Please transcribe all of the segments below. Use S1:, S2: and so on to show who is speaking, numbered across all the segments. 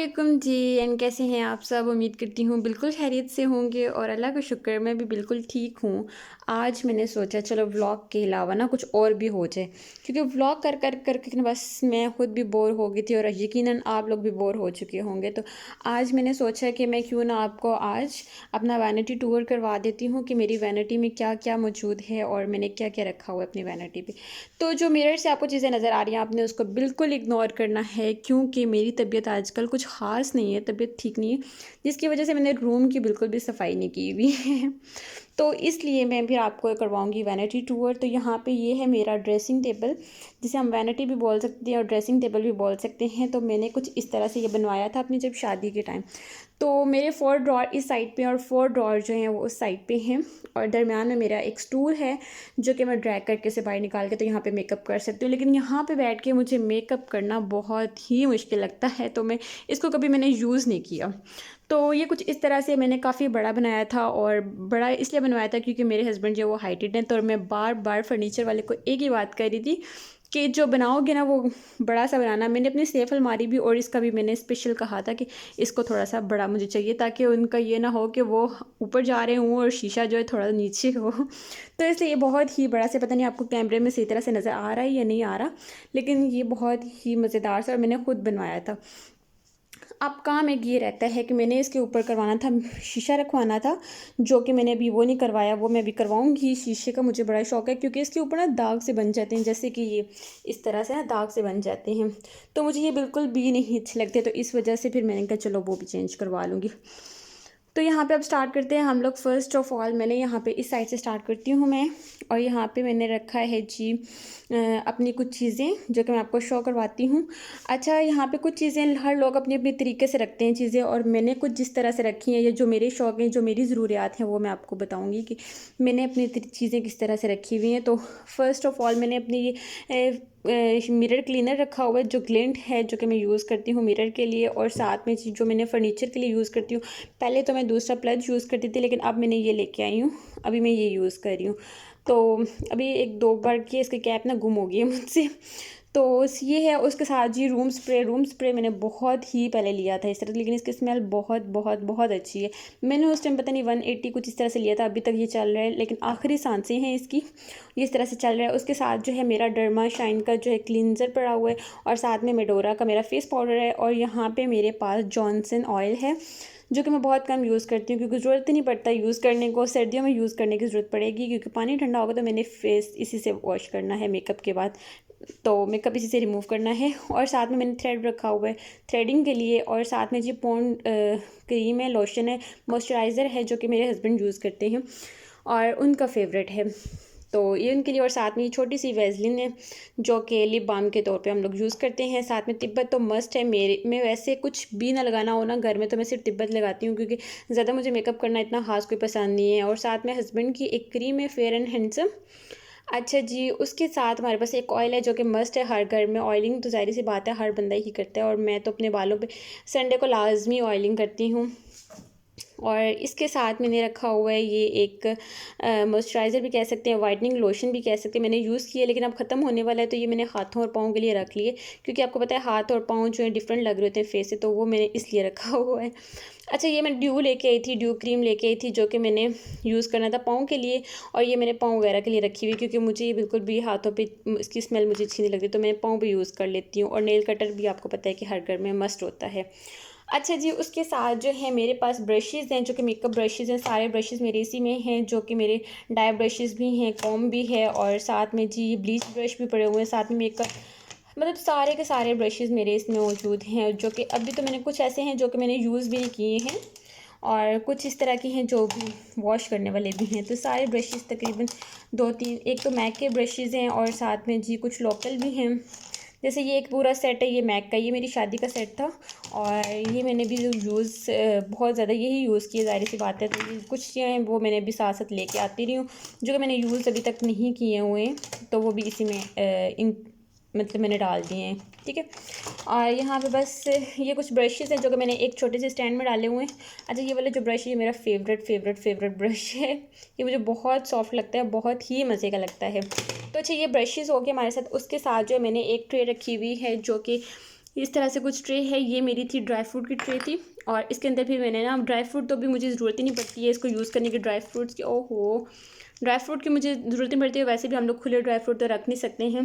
S1: वालेकुम जी। एंड कैसे हैं आप सब? उम्मीद करती हूँ बिल्कुल खैरियत से होंगे और अल्लाह का शुक्र मैं भी बिल्कुल ठीक हूँ। आज मैंने सोचा चलो व्लॉग के अलावा ना कुछ और भी हो जाए, क्योंकि व्लॉग कर कर करके ना बस मैं खुद भी बोर हो गई थी और यकीनन आप लोग भी बोर हो चुके होंगे। तो आज मैंने सोचा कि मैं क्यों ना आपको आज अपना वैनिटी टूर करवा देती हूँ कि मेरी वैनिटी में क्या क्या मौजूद है और मैंने क्या क्या रखा हुआ है अपनी वैनिटी पे। तो जो मिरर से आपको चीज़ें नज़र आ रही हैं आपने उसको बिल्कुल इग्नोर करना है, क्योंकि मेरी तबीयत आजकल कुछ ख़ास नहीं है, तबीयत ठीक नहीं है, जिसकी वजह से मैंने रूम की बिल्कुल भी सफाई नहीं की हुई है। तो इसलिए मैं फिर आपको करवाऊंगी वैनिटी टूर। तो यहाँ पे ये है मेरा ड्रेसिंग टेबल, जिसे हम वैनिटी भी बोल सकते हैं और ड्रेसिंग टेबल भी बोल सकते हैं। तो मैंने कुछ इस तरह से ये बनवाया था अपनी जब शादी के टाइम। तो मेरे 4 ड्रॉर इस साइड पे और 4 ड्रॉर जो हैं वो उस साइड पे हैं, और दरमियान में मेरा एक स्टूल है जो कि मैं ड्रैग करके से बाहर निकाल के तो यहाँ पे मेकअप कर सकती हूँ। लेकिन यहाँ पे बैठ के मुझे मेकअप करना बहुत ही मुश्किल लगता है, तो मैं इसको कभी मैंने यूज़ नहीं किया। तो ये कुछ इस तरह से मैंने काफ़ी बड़ा बनाया था, और बड़ा इसलिए बनवाया था क्योंकि मेरे हस्बैंड जो वो हाइटेड हैं, तो मैं बार बार फर्नीचर वाले को एक ही बात कह रही थी कि जो बनाओगे ना वो बड़ा सा बनाना। मैंने अपनी सेफ अलमारी भी और इसका भी मैंने स्पेशल कहा था कि इसको थोड़ा सा बड़ा मुझे चाहिए, ताकि उनका ये ना हो कि वो ऊपर जा रहे हों और शीशा जो है थोड़ा नीचे हो। तो इसलिए ये बहुत ही बड़ा से, पता नहीं आपको कैमरे में सही तरह से नज़र आ रहा है या नहीं आ रहा, लेकिन ये बहुत ही मज़ेदार सा और मैंने खुद बनवाया था। अब काम एक ये रहता है कि मैंने इसके ऊपर करवाना था, शीशा रखवाना था, जो कि मैंने अभी वो नहीं करवाया, वो मैं अभी करवाऊंगी। शीशे का मुझे बड़ा शौक है क्योंकि इसके ऊपर ना दाग से बन जाते हैं, जैसे कि ये इस तरह से ना दाग से बन जाते हैं, तो मुझे ये बिल्कुल भी नहीं अच्छे लगते। तो इस वजह से फिर मैंने कहा चलो वो भी चेंज करवा लूँगी। तो यहाँ पे अब स्टार्ट करते हैं हम लोग। फ़र्स्ट ऑफ़ ऑल मैंने यहाँ पे इस साइड से स्टार्ट करती हूँ मैं, और यहाँ पे मैंने रखा है जी अपनी कुछ चीज़ें जो कि मैं आपको शो करवाती हूँ। अच्छा, यहाँ पे कुछ चीज़ें हर लोग अपने अपने तरीके से रखते हैं चीज़ें, और मैंने कुछ जिस तरह से रखी हैं, या जो मेरे शौक हैं, जो मेरी ज़रूरियात हैं, वो मैं आपको बताऊँगी कि मैंने अपनी चीज़ें किस तरह से रखी हुई हैं। तो फ़र्स्ट ऑफ़ ऑल मैंने अपनी ये मिरर क्लीनर रखा हुआ है, जो ग्लिंट है, जो कि मैं यूज़ करती हूँ मिरर के लिए, और साथ में जो मैंने फर्नीचर के लिए यूज़ करती हूँ। पहले तो मैं दूसरा प्लग यूज़ करती थी, लेकिन अब मैंने ये लेके आई हूँ, अभी मैं ये यूज़ कर रही हूँ। तो अभी एक दो बार की इसकी कैप ना गुम हो गई है मुझसे। तो ये है, उसके साथ जी रूम स्प्रे मैंने बहुत ही पहले लिया था इस तरह, लेकिन इसकी स्मेल बहुत बहुत बहुत अच्छी है। मैंने उस टाइम पता नहीं 180 कुछ इस तरह से लिया था, अभी तक ये चल रहा है, लेकिन आखिरी सांसें हैं इसकी, इस तरह से चल रहा है। उसके साथ जो है मेरा डर्मा शाइन का जो है क्लींजर पड़ा हुआ है, और साथ में मेडोरा का मेरा फेस पाउडर है, और यहाँ पे मेरे पास जॉनसन ऑयल है, जो कि मैं बहुत कम यूज़ करती हूँ क्योंकि ज़रूरत ही नहीं पड़ता यूज़ करने को। सर्दियों में यूज़ करने की ज़रूरत पड़ेगी क्योंकि पानी ठंडा होगा, तो मैंने फेस इसी से वॉश करना है मेकअप के बाद, तो मेकअप इसी से रिमूव करना है। और साथ में मैंने थ्रेड रखा हुआ है थ्रेडिंग के लिए, और साथ में जी पॉन्ड क्रीम है, लोशन है, मॉइस्चराइज़र है, जो कि मेरे हस्बैंड यूज़ करते हैं और उनका फेवरेट है, तो ये उनके लिए। और साथ में ये छोटी सी वेज़लिन है जो कि लिप बाम के तौर पे हम लोग यूज़ करते हैं। साथ में तिब्बत तो मस्ट है मेरे में, वैसे कुछ भी ना लगाना हो ना घर में तो मैं सिर्फ तिब्बत लगाती हूँ, क्योंकि ज़्यादा मुझे मेकअप करना इतना खास कोई पसंद नहीं है। और साथ में हस्बैंड की एक क्रीम है फेयर एंड हैंडसम। अच्छा जी, उसके साथ हमारे पास एक ऑयल है जो कि मस्ट है हर घर में। ऑयलिंग तो ज़ाहिर सी बात है हर बंदा ही करता है, और मैं तो अपने बालों पे संडे को लाजमी ऑयलिंग करती हूँ। और इसके साथ मैंने रखा हुआ है ये एक मॉइस्चराइज़र भी कह सकते हैं, वाइटनिंग लोशन भी कह सकते हैं। मैंने यूज़ किया लेकिन अब ख़त्म होने वाला है, तो ये मैंने हाथों और पाँव के लिए रख लिए, क्योंकि आपको पता है हाथ और पाँव जो है डिफरेंट लग रहे होते हैं फेस से, तो वो मैंने इसलिए रखा हुआ है। अच्छा, ये मैं ड्यू लेके आई थी, ड्यू क्रीम लेके आई थी, जो कि मैंने यूज़ करना था पाँव के लिए, और ये मैंने पाँव वगैरह के लिए रखी हुई, क्योंकि मुझे ये बिल्कुल भी हाथों पे इसकी स्मेल मुझे अच्छी नहीं लगती, तो मैं पाँव भी यूज़ कर लेती हूँ। और नेल कटर भी आपको पता है कि हर घर में मस्ट होता है। अच्छा जी, उसके साथ जो है मेरे पास ब्रशेज़ हैं, जो कि मेकअप ब्रशेज़ हैं। सारे ब्रशेज़ मेरे इसी में हैं, जो कि मेरे डाई ब्रशेज़ भी हैं, कॉम्ब भी है, और साथ में जी ब्लीच ब्रश भी पड़े हुए हैं। साथ में मेकअप मतलब सारे के सारे ब्रशेज़ मेरे इसमें मौजूद हैं, जो कि अभी तो मैंने कुछ ऐसे हैं जो कि मैंने यूज़ भी नहीं किए हैं, और कुछ इस तरह के हैं जो भी वॉश करने वाले भी हैं। तो सारे ब्रशेज़ तकरीबन दो तीन, एक तो मैक के ब्रशेज़ हैं, और साथ में जी कुछ लोकल भी हैं। जैसे ये एक पूरा सेट है, ये मैक का, ये मेरी शादी का सेट था, और ये मैंने भी यूज़ बहुत ज़्यादा यही यूज़ किया, ज़ाहिर सी बात है। तो ये कुछ चीज़ें हैं वो मैंने भी साथ साथ लेके आती रही हूँ, जो कि मैंने यूज़ अभी तक नहीं किए हुए हैं, तो वो भी इसी में इन मतलब मैंने डाल दिए हैं, ठीक है। और यहाँ पे बस ये कुछ ब्रशेज़ हैं जो कि मैंने एक छोटे से स्टैंड में डाले हुए हैं। अच्छा, ये वाला जो ब्रश है ये मेरा फेवरेट ब्रश है, ये मुझे बहुत सॉफ्ट लगता है, बहुत ही मज़े का लगता है। तो अच्छा, ये ब्रशेज़ हो गए हमारे साथ। उसके साथ जो है मैंने एक ट्रे रखी हुई है, जो कि इस तरह से कुछ ट्रे है। ये मेरी थी ड्राई फ्रूट की ट्रे थी, और इसके अंदर फिर मैंने ना ड्राई फ्रूट तो भी मुझे ज़रूरत ही नहीं पड़ती है इसको यूज़ करने की, ड्राई फ्रूट्स की। ओहो, ड्राई फ्रूट की मुझे ज़रूरत नहीं पड़ती है, वैसे भी हम लोग खुले ड्राई फ्रूट तो रख नहीं सकते हैं।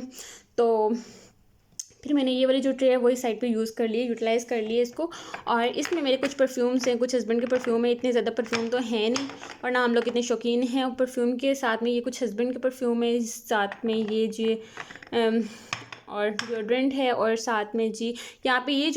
S1: तो फिर मैंने ये वाली जो ट्रे है वही साइड पे यूज़ कर लिए, यूटिलाइज़ कर लिए इसको। और इसमें मेरे कुछ परफ्यूम्स हैं, कुछ हस्बैंड के परफ्यूम है। इतने ज़्यादा परफ्यूम तो हैं नहीं, और ना हम लोग इतने शौकीन हैं। और परफ्यूम के साथ में ये कुछ हस्बैंड के परफ्यूम है, साथ में ये जो और डिओड्रेंट है, और साथ में जी यहाँ पे ये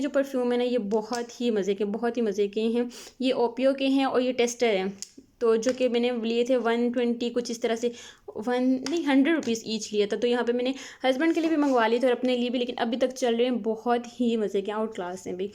S1: जो परफ्यूम है ना, ये बहुत ही मज़े के हैं। ये ओपियो के हैं और ये टेस्टर हैं। तो जो कि मैंने लिए थे 120 कुछ इस तरह से, 100 रुपीज़ ईच लिया था। तो यहाँ पे मैंने हस्बैंड के लिए भी मंगवा लिए थे और अपने लिए भी, लेकिन अभी तक चल रहे हैं, बहुत ही मज़े के, आउट क्लास हैं भी।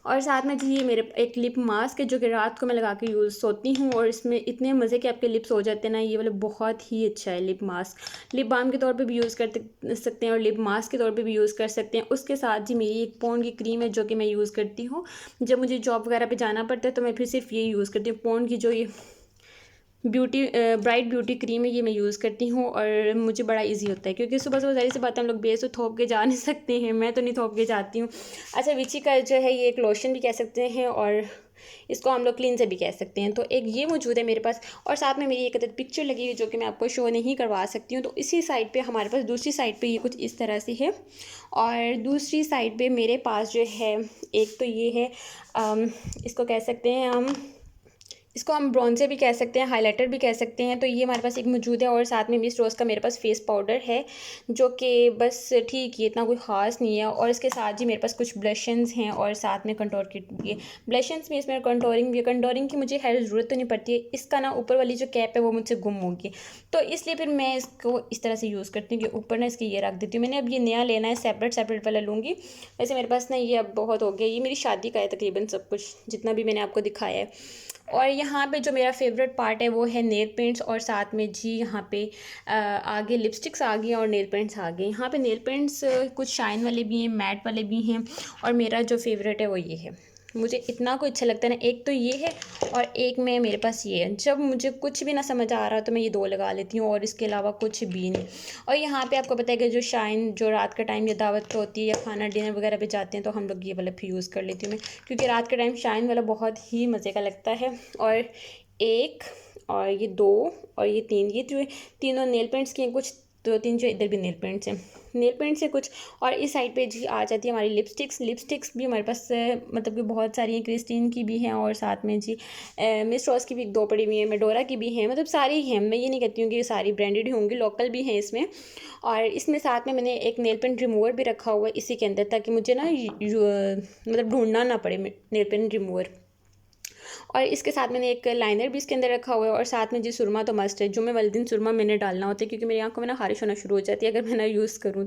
S1: और साथ में जी ये मेरे एक लिप मास्क है जो कि रात को मैं लगा के सोती हूँ, और इसमें इतने मज़े के आपके लिप्स हो जाते हैं ना। ये वाला बहुत ही अच्छा है लिप मास्क, लिप बाम के तौर पे भी यूज़ कर सकते हैं और लिप मास्क के तौर पे भी यूज़ कर सकते हैं। उसके साथ जी मेरी एक पॉन्ड की क्रीम है जो कि मैं यूज़ करती हूँ जब मुझे जॉब वगैरह पे जाना पड़ता है, तो मैं फिर सिर्फ ये यूज़ करती हूँ। पॉन्ड की जो ये ब्राइट ब्यूटी क्रीम है, ये मैं यूज़ करती हूँ, और मुझे बड़ा इजी होता है, क्योंकि सुबह सुबह ज़ाहिर सी बात है हम लोग बेस तो थोप के जा नहीं सकते हैं, मैं तो नहीं थोप के जाती हूँ। अच्छा, विची का जो है ये एक लोशन भी कह सकते हैं, और इसको हम लोग क्लींजर भी कह सकते हैं। तो एक ये मौजूद है मेरे पास, और साथ में मेरी एक अदद पिक्चर लगी हुई जो कि मैं आपको शो नहीं करवा सकती हूँ। तो इसी साइड पे हमारे पास, दूसरी साइड पे ये कुछ इस तरह से है, और दूसरी साइड पे मेरे पास जो है एक तो ये है, इसको कह सकते हैं इसको हम ब्रॉन्जर भी कह सकते हैं, हाइलाइटर भी कह सकते हैं। तो ये हमारे पास एक मौजूद है, और साथ में मिस रोज़ का मेरे पास फेस पाउडर है जो कि बस ठीक ही, इतना कोई ख़ास नहीं है। और इसके साथ जी मेरे पास कुछ ब्लशेंस हैं, और साथ में कंटोर की ये ब्लशेंस भी, इसमें कंटोरिंग भी है। कंटोरिंग की मुझे खैर ज़रूरत तो नहीं पड़ती है, इसका ना ऊपर वाली जो कैप है वो मुझसे गुम होगी, तो इसलिए फिर मैं इसको इस तरह से यूज़ करती हूँ कि ऊपर ना इसकी ये रख देती हूँ। मैंने अब ये नया लेना है, सेपरेट वाला लूँगी। वैसे मेरे पास ना ये अब बहुत हो गया, ये मेरी शादी का है तकरीबन सब कुछ जितना भी मैंने आपको दिखाया है। और यहाँ पे जो मेरा फेवरेट पार्ट है वो है नेल पेंट्स, और साथ में जी यहाँ पे आगे लिपस्टिक्स आ गई और नेल पेंट्स आ गए। यहाँ पे नेल पेंट्स कुछ शाइन वाले भी हैं, मैट वाले भी हैं, और मेरा जो फेवरेट है वो ये है। मुझे इतना कोई अच्छा लगता है ना, एक तो ये है और एक में मेरे पास ये है। जब मुझे कुछ भी ना समझ आ रहा तो मैं ये दो लगा लेती हूँ, और इसके अलावा कुछ भी नहीं। और यहाँ पे आपको पता है कि जो शाइन, जो रात का टाइम या दावत पे होती है या खाना डिनर वगैरह पे जाते हैं, तो हम लोग ये वाला भी यूज़ कर लेती हूँ मैं, क्योंकि रात के टाइम शाइन वाला बहुत ही मज़े का लगता है। और एक, और ये दो, और ये तीन, ये जो तीनों नेल पेंट्स की हैं, कुछ दो तीन जो इधर भी नेल पेंट्स हैं, नेल पेंट्स है कुछ। और इस साइड पे जी आ जाती है हमारी लिपस्टिक्स भी हमारे पास मतलब कि बहुत सारी हैं, क्रिस्टीन की भी हैं, और साथ में जी मिस रॉस की भी दो पड़ी हुई हैं, मेडोरा की भी हैं, मतलब सारी हैं। मैं ये नहीं कहती हूँ कि सारी ब्रांडेड होंगी, लोकल भी हैं इसमें। और इसमें साथ में मैंने एक नेल पेंट रिमूवर भी रखा हुआ है इसी के अंदर, ताकि मुझे ना मतलब ढूंढना ना पड़े नेल पेंट रिमूवर। और इसके साथ मैंने एक लाइनर भी इसके अंदर रखा हुआ है, और साथ में जी सुरमा तो मस्ट है, जुम्मे वाले दिन सुरमा मैंने डालना होता है, क्योंकि मेरी आंखों में ना खारिश होना शुरू हो जाती है अगर मैं ना यूज़ करूँ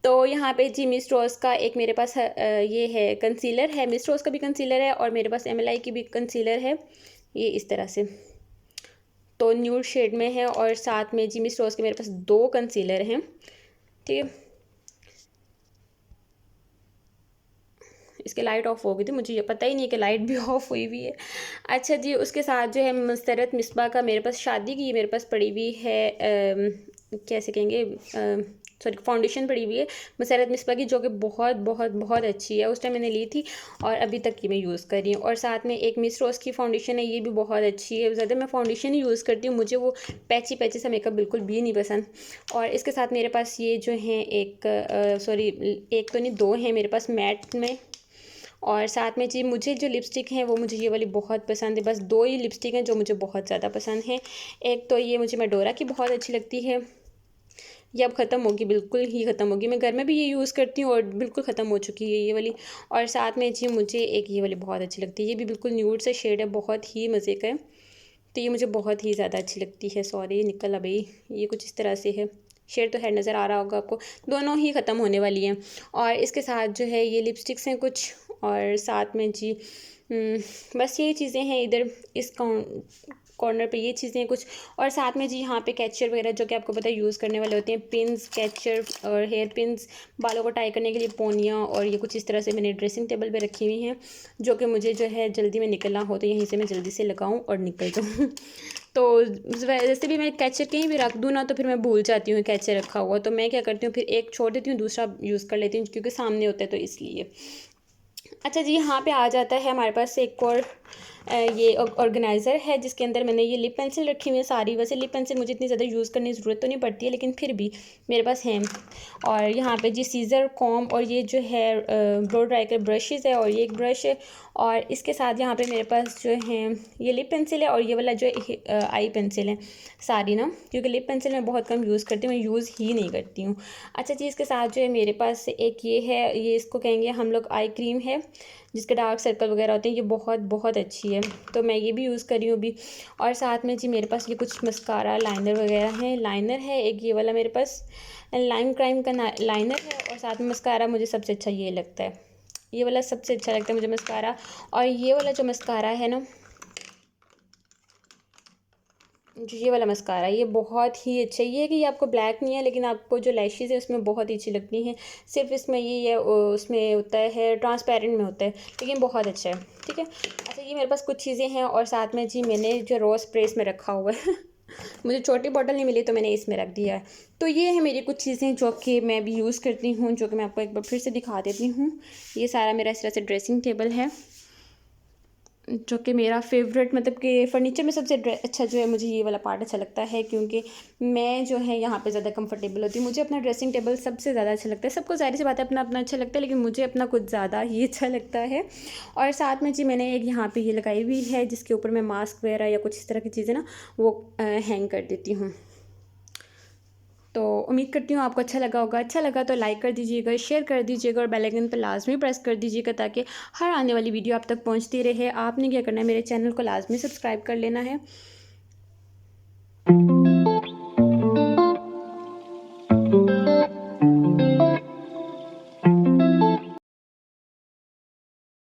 S1: तो यहाँ पे जी मिस रोज़ का एक मेरे पास ये है कंसीलर है, मिस रोज़ का भी कंसीलर है, और मेरे पास MLI की भी कंसीलर है, ये इस तरह से तो न्यूड शेड में है। और साथ में जी मिस रोज़ के मेरे पास दो कंसीलर हैं, ठीक है। इसके लाइट ऑफ हो गई थी, मुझे ये पता ही नहीं कि लाइट भी ऑफ हुई हुई है। अच्छा जी, उसके साथ जो है मसरत मिसबा का मेरे पास शादी की मेरे पास पड़ी हुई है, कैसे कहेंगे, सॉरी, फाउंडेशन पड़ी हुई है मसरत मिसबा की, जो कि बहुत बहुत बहुत अच्छी है। उस टाइम मैंने ली थी और अभी तक की मैं यूज़ कर रही हूँ। और साथ में एक मिस रोज़ की फाउंडेशन है, ये भी बहुत अच्छी है। ज़्यादा मैं फाउंडेशन ही यूज़ करती हूँ, मुझे वो पैची सा मेकअप बिल्कुल भी नहीं पसंद। और इसके साथ मेरे पास ये जो हैं एक सॉरी, एक तो नहीं, दो हैं मेरे पास मैट में। और साथ में जी मुझे जो लिपस्टिक हैं वो मुझे ये वाली बहुत पसंद है, बस दो ही लिपस्टिक हैं जो मुझे बहुत ज़्यादा पसंद हैं। एक तो ये मुझे मेडोरा की बहुत अच्छी लगती है, ये अब ख़त्म होगी, बिल्कुल ही ख़त्म होगी। मैं घर में भी ये यूज़ करती हूँ और बिल्कुल ख़त्म हो चुकी है ये वाली। और साथ में जी मुझे एक ये वाली बहुत अच्छी लगती है, ये भी बिल्कुल न्यूड से शेड है, बहुत ही मज़े का है, तो ये मुझे बहुत ही ज़्यादा अच्छी लगती है। सॉरी निकल अभी, ये कुछ इस तरह से है, शेड तो है, नज़र आ रहा होगा आपको, दोनों ही ख़त्म होने वाली हैं। और इसके साथ जो है ये लिपस्टिक्स हैं कुछ, और साथ में जी बस ये चीज़ें हैं इधर इस कॉर्नर पे, ये चीज़ें हैं कुछ। और साथ में जी यहाँ पे कैचर वगैरह जो कि आपको पता है यूज़ करने वाले होते हैं, पिन्स, कैचर और हेयर पिन्स, बालों को टाई करने के लिए पोनियाँ, और ये कुछ इस तरह से मैंने ड्रेसिंग टेबल पे रखी हुई हैं, जो कि मुझे जो है जल्दी में निकलना हो तो यहीं से मैं जल्दी से लगाऊँ और निकल जाऊँ। तो जैसे भी मैं कैचर कहीं भी रख दूँ ना तो फिर मैं भूल जाती हूँ कैचर रखा हुआ, तो मैं क्या करती हूँ फिर एक छोड़ देती हूँ, दूसरा यूज़ कर लेती हूँ क्योंकि सामने होता है तो इसलिए। अच्छा जी, यहाँ पे आ जाता है हमारे पास एक और ये ऑर्गेनाइज़र है जिसके अंदर मैंने ये लिप पेंसिल रखी हुई है सारी। वैसे लिप पेंसिल मुझे इतनी ज़्यादा यूज़ करने की ज़रूरत तो नहीं पड़ती है, लेकिन फिर भी मेरे पास है। और यहाँ पे जी सीज़र, कॉम्ब और ये जो है ब्लो ड्राई के ब्रशेज़ है, और ये एक ब्रश है। और इसके साथ यहाँ पे मेरे पास जो है ये लिप पेंसिल है, और ये वाला जो आई पेंसिल है सारी ना, क्योंकि लिप पेंसिल मैं बहुत कम यूज़ करती हूँ, मैं यूज़ ही नहीं करती हूँ। अच्छा जी, इसके साथ जो है मेरे पास एक ये है, ये इसको कहेंगे हम लोग आई क्रीम है, जिसके डार्क सर्कल वगैरह होते हैं। ये बहुत बहुत अच्छी है, तो मैं ये भी यूज़ कर रही हूँ अभी। और साथ में जी मेरे पास ये कुछ मस्कारा लाइनर वगैरह हैं। लाइनर है एक ये वाला मेरे पास, लाइम क्राइम का लाइनर है, और साथ में मस्कारा मुझे सबसे अच्छा ये लगता है, ये वाला सबसे अच्छा लगता है मुझे मस्कारा। और ये वाला जो मस्कारा है ना, जो ये वाला मस्कारा, ये बहुत ही अच्छा है। ये है कि ये आपको ब्लैक नहीं है, लेकिन आपको जो लैशेज़ है उसमें बहुत ही अच्छी लगती हैं। सिर्फ इसमें ये है उसमें होता है ट्रांसपेरेंट में होता है, लेकिन बहुत अच्छा है। ठीक है। अच्छा, ये मेरे पास कुछ चीज़ें हैं, और साथ में जी मैंने जो रोज़ प्रेस में रखा हुआ है मुझे छोटी बॉटल नहीं मिली तो मैंने इसमें रख दिया है। तो ये है मेरी कुछ चीज़ें जो कि मैं भी यूज़ करती हूँ, जो कि मैं आपको एक बार फिर से दिखा देती हूँ। ये सारा मेरा इस तरह से ड्रेसिंग टेबल है, जो कि मेरा फेवरेट, मतलब कि फ़र्नीचर में सबसे अच्छा जो है मुझे ये वाला पार्ट अच्छा लगता है, क्योंकि मैं जो है यहाँ पे ज़्यादा कंफर्टेबल होती हूँ। मुझे अपना ड्रेसिंग टेबल सबसे ज़्यादा अच्छा लगता है। सबको ज़ाहिर सी बात है अपना अपना अच्छा लगता है, लेकिन मुझे अपना कुछ ज़्यादा ही अच्छा लगता है। और साथ में जी मैंने एक यहाँ पे ये लगाई हुई है, जिसके ऊपर मैं मास्क वगैरह या कुछ इस तरह की चीज़ें ना वो हैंग कर देती हूँ। तो उम्मीद करती हूँ आपको अच्छा लगा होगा। अच्छा लगा तो लाइक कर दीजिएगा, शेयर कर दीजिएगा, और बेल आइकन पर लाजमी प्रेस कर दीजिएगा, ताकि हर आने वाली वीडियो आप तक पहुँचती रहे। आपने क्या करना है, मेरे चैनल को लाजमी सब्सक्राइब कर लेना है।